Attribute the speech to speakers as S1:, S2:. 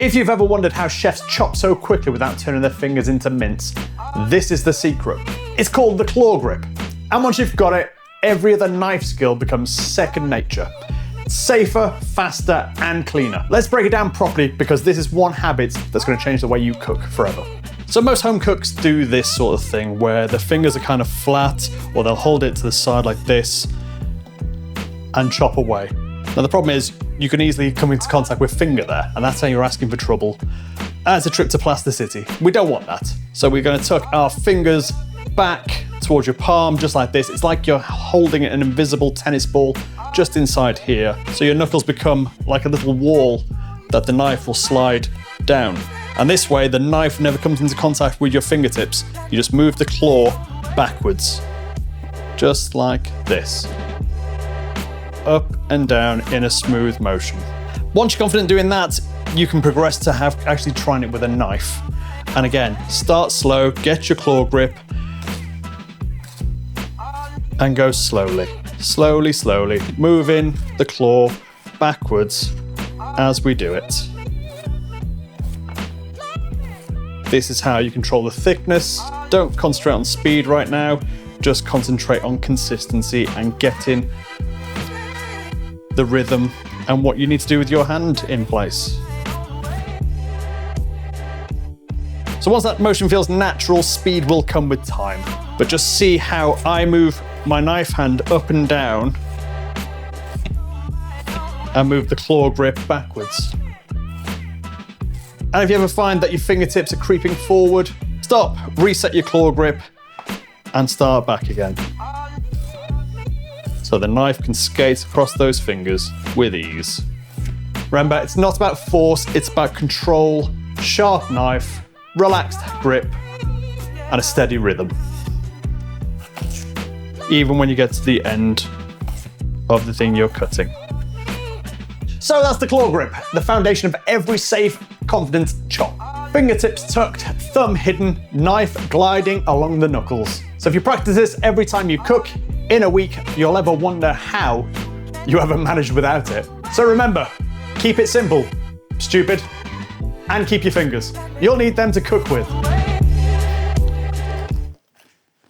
S1: If you've ever wondered how chefs chop so quickly without turning their fingers into mince, this is the secret. It's called the claw grip. And once you've got it, every other knife skill becomes second nature. Safer, faster, and cleaner. Let's break it down properly because this is one habit that's going to change the way you cook forever. So most home cooks do this sort of thing where the fingers are kind of flat, or they'll hold it to the side like this and chop away. Now the problem is you can easily come into contact with finger there, and that's how you're asking for trouble. As a trip to plasticity, we don't want that. So we're going to tuck our fingers back towards your palm, just like this. It's like you're holding an invisible tennis ball just inside here. So your knuckles become like a little wall that the knife will slide down. And this way, the knife never comes into contact with your fingertips. You just move the claw backwards, just like this. Up and down in a smooth motion. Once you're confident doing that, you can progress to actually trying it with a knife. And again, start slow, get your claw grip, and go slowly. Slowly, slowly, moving the claw backwards as we do it. This is how you control the thickness. Don't concentrate on speed right now, just concentrate on consistency and getting the rhythm and what you need to do with your hand in place. So once that motion feels natural, speed will come with time. But just see how I move my knife hand up and down and move the claw grip backwards. And if you ever find that your fingertips are creeping forward, stop, reset your claw grip, and start back again. So the knife can skate across those fingers with ease. Remember, it's not about force, it's about control, sharp knife, relaxed grip, and a steady rhythm. Even when you get to the end of the thing you're cutting. So that's the claw grip, the foundation of every safe, confident chop. Fingertips tucked, thumb hidden, knife gliding along the knuckles. So if you practice this every time you cook, in a week, you'll ever wonder how you ever managed without it. So remember, keep it simple, stupid, and keep your fingers. You'll need them to cook with.